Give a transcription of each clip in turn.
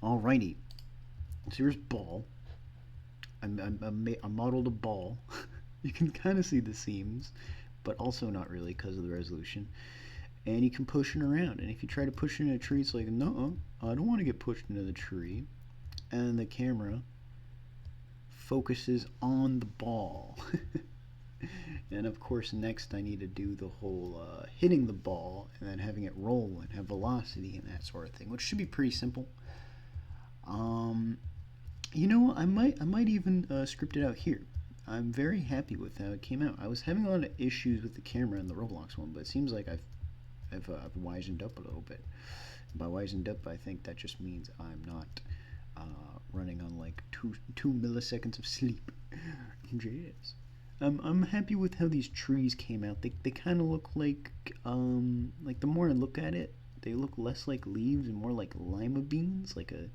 Alrighty, so here's ball. I modeled a ball. You can kind of see the seams, but also not really because of the resolution. And you can push it around. And if you try to push it in a tree, it's like, no, I don't want to get pushed into the tree. And the camera focuses on the ball. And of course, next I need to do the whole hitting the ball and then having it roll and have velocity and that sort of thing, which should be pretty simple. You know, I might even script it out here. I'm very happy with how it came out. I was having a lot of issues with the camera in the Roblox one, but it seems like I've wisened up a little bit. By wisened up, I think that just means I'm not running on like two milliseconds of sleep. Yes. I'm happy with how these trees came out. They kind of look like the more I look at it, they look less like leaves and more like lima beans, like a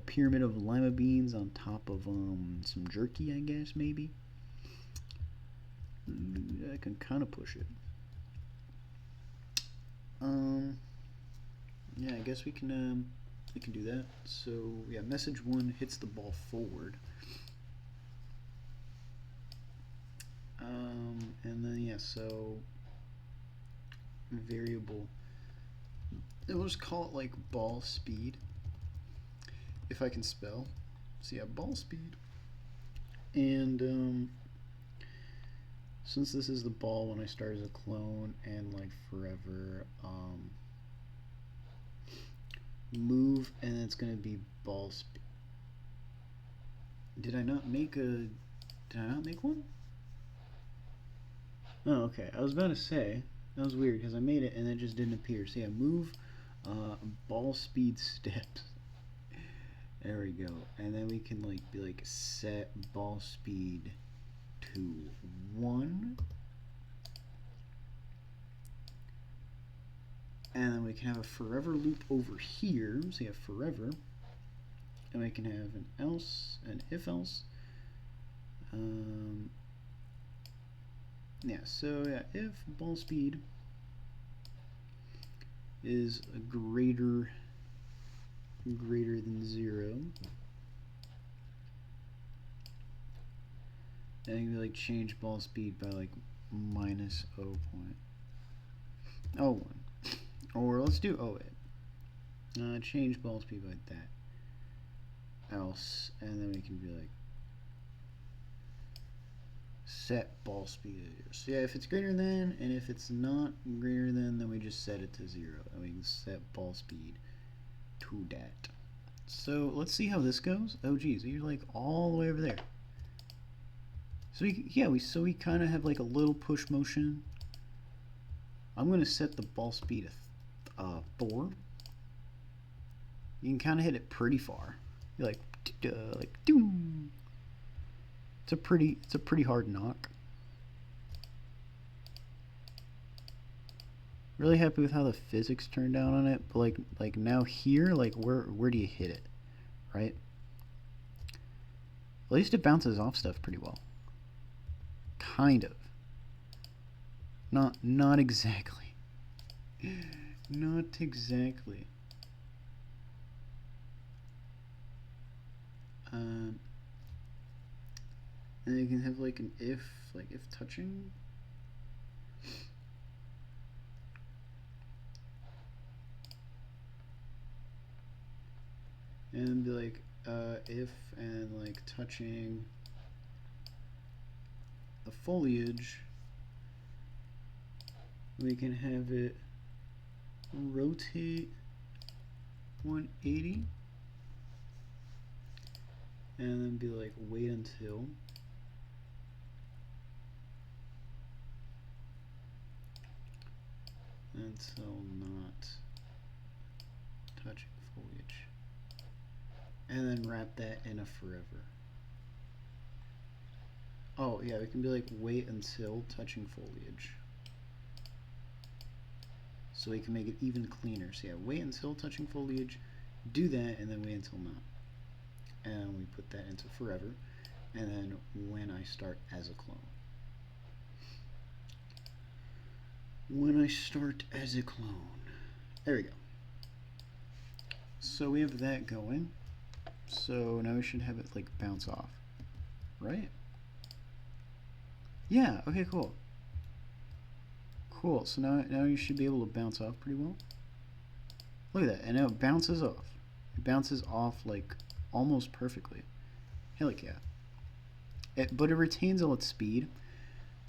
pyramid of lima beans on top of some jerky, I guess, maybe. I can kind of push it. Yeah, I guess we can do that. So yeah, message 1 hits the ball forward. And then yeah, so variable. We'll just call it like ball speed, if I can spell. So yeah, ball speed. And since this is the ball when I start as a clone and like forever, move, and it's gonna be ball speed. Did I not make one? Oh, okay. I was about to say that was weird because I made it and it just didn't appear. So yeah, move ball speed steps. There we go. And then we can like be like set ball speed to 1. And then we can have a forever loop over here. So you have forever. And we can have an else, an if else. Yeah, so yeah, if ball speed is greater than 0, and you can like change ball speed by like minus 0.01, or let's do 0.8. Change ball speed by that. Else, and then we can be like set ball speed. So yeah, if it's greater than, and if it's not greater than, then we just set it to 0, and we can set ball speed to that. So let's see how this goes. Oh geez, you're like all the way over there. So we kind of have like a little push motion. I'm gonna set the ball speed at 4. You can kind of hit it pretty far. You're like doom. It's a pretty hard knock. Really happy with how the physics turned out on it, but like now here, like where do you hit it, right? At least it bounces off stuff pretty well. Kind of. Not exactly. Not exactly. And you can have like an if touching. And be like if and like touching the foliage, we can have it rotate 180 and then be like wait until not touching foliage, and then wrap that in a forever. Oh yeah, we can be like wait until touching foliage, so we can make it even cleaner. So yeah, wait until touching foliage, do that, and then wait until not, and we put that into forever, and then when I start as a clone. When I start as a clone. There we go. So we have that going. So now we should have it like bounce off, right? Yeah, okay, cool. Cool, so now you should be able to bounce off pretty well. Look at that, and now it bounces off. It bounces off like almost perfectly. Hell yeah. But it retains all its speed.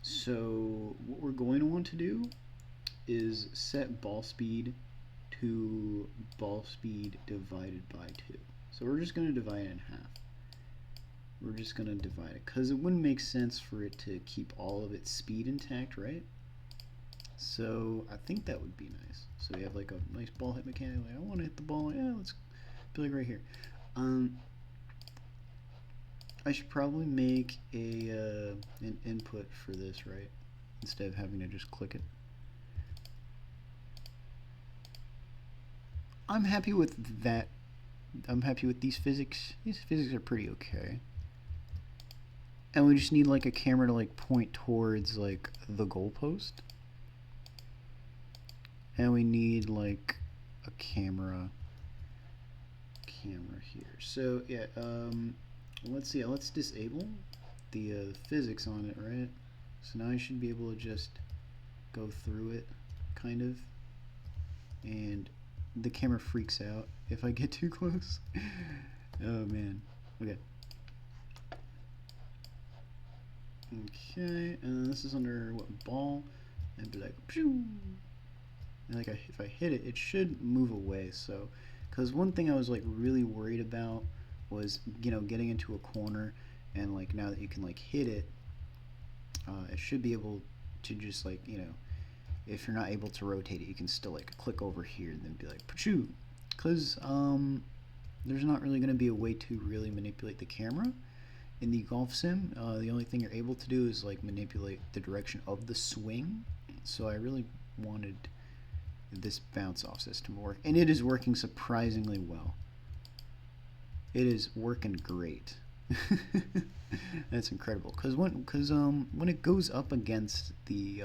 So what we're going to want to do is set ball speed to ball speed divided by 2. So we're just going to divide it in half. We're just going to divide it because it wouldn't make sense for it to keep all of its speed intact, right? So I think that would be nice. So we have like a nice ball hit mechanic. Like, I want to hit the ball. Yeah, let's be like right here. I should probably make an input for this, right? Instead of having to just click it. I'm happy with that. I'm happy with these physics. These physics are pretty okay. And we just need like a camera to like point towards like the goalpost. And we need like a camera here. So yeah, let's see. Let's disable the physics on it, right? So now I should be able to just go through it, kind of. And the camera freaks out if I get too close. Oh man. Okay. Okay, and this is under what, ball, and be like, pew! And like if I hit it, it should move away. So, because one thing I was like really worried about was, you know, getting into a corner, and like now that you can like hit it, it should be able to just like, you know, if you're not able to rotate it, you can still like click over here and then be like, pachoo! Because there's not really going to be a way to really manipulate the camera in the golf sim. The only thing you're able to do is like manipulate the direction of the swing. So I really wanted this bounce off system to work, and it is working surprisingly well. It is working great. That's incredible, because when it goes up against the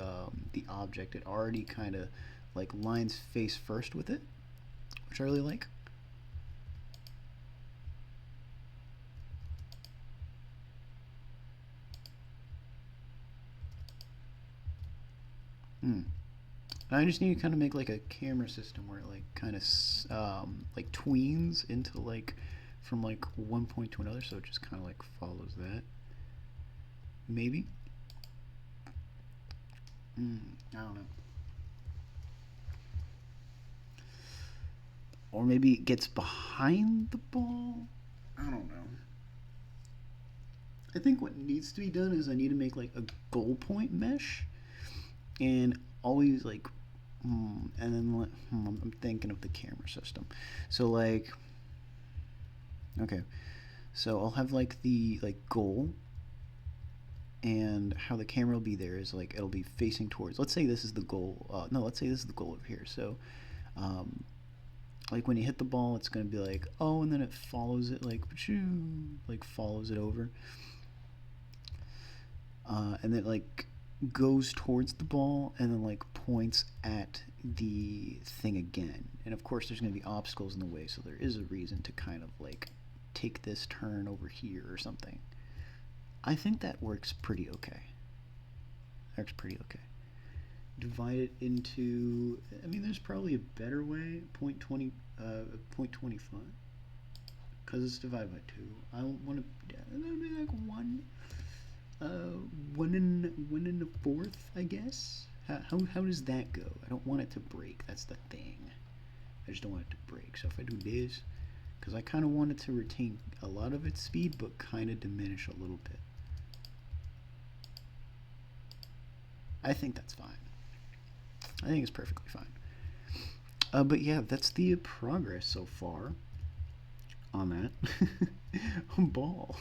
object, it already kind of like lines face first with it, which I really like. I just need to kind of make like a camera system where it like kind of like tweens into like from like one point to another, so it just kind of like follows that. Maybe. I don't know. Or maybe it gets behind the ball. I don't know. I think what needs to be done is I need to make like a goal point mesh, and always like, and then I'm thinking of the camera system. So like, okay, so I'll have like the like goal, and how the camera will be there is like it'll be facing towards. Let's say this is the goal. No, let's say this is the goal over here. So, like when you hit the ball, it's gonna be like, oh, and then it follows it like follows it over, and then like goes towards the ball and then like points at the thing again. And of course there's going to be obstacles in the way, so there is a reason to kind of like take this turn over here or something. I think that works pretty okay. Works pretty okay. Divide it into, I mean, there's probably a better way. 0.20, 0.25, because it's divided by 2. I want to be like 1 and a fourth, I guess. How does that go? I don't want it to break. That's the thing. I just don't want it to break. So if I do this, because I kind of want it to retain a lot of its speed, but kind of diminish a little bit. I think that's fine. I think it's perfectly fine. But yeah, that's the progress so far on that. Ball.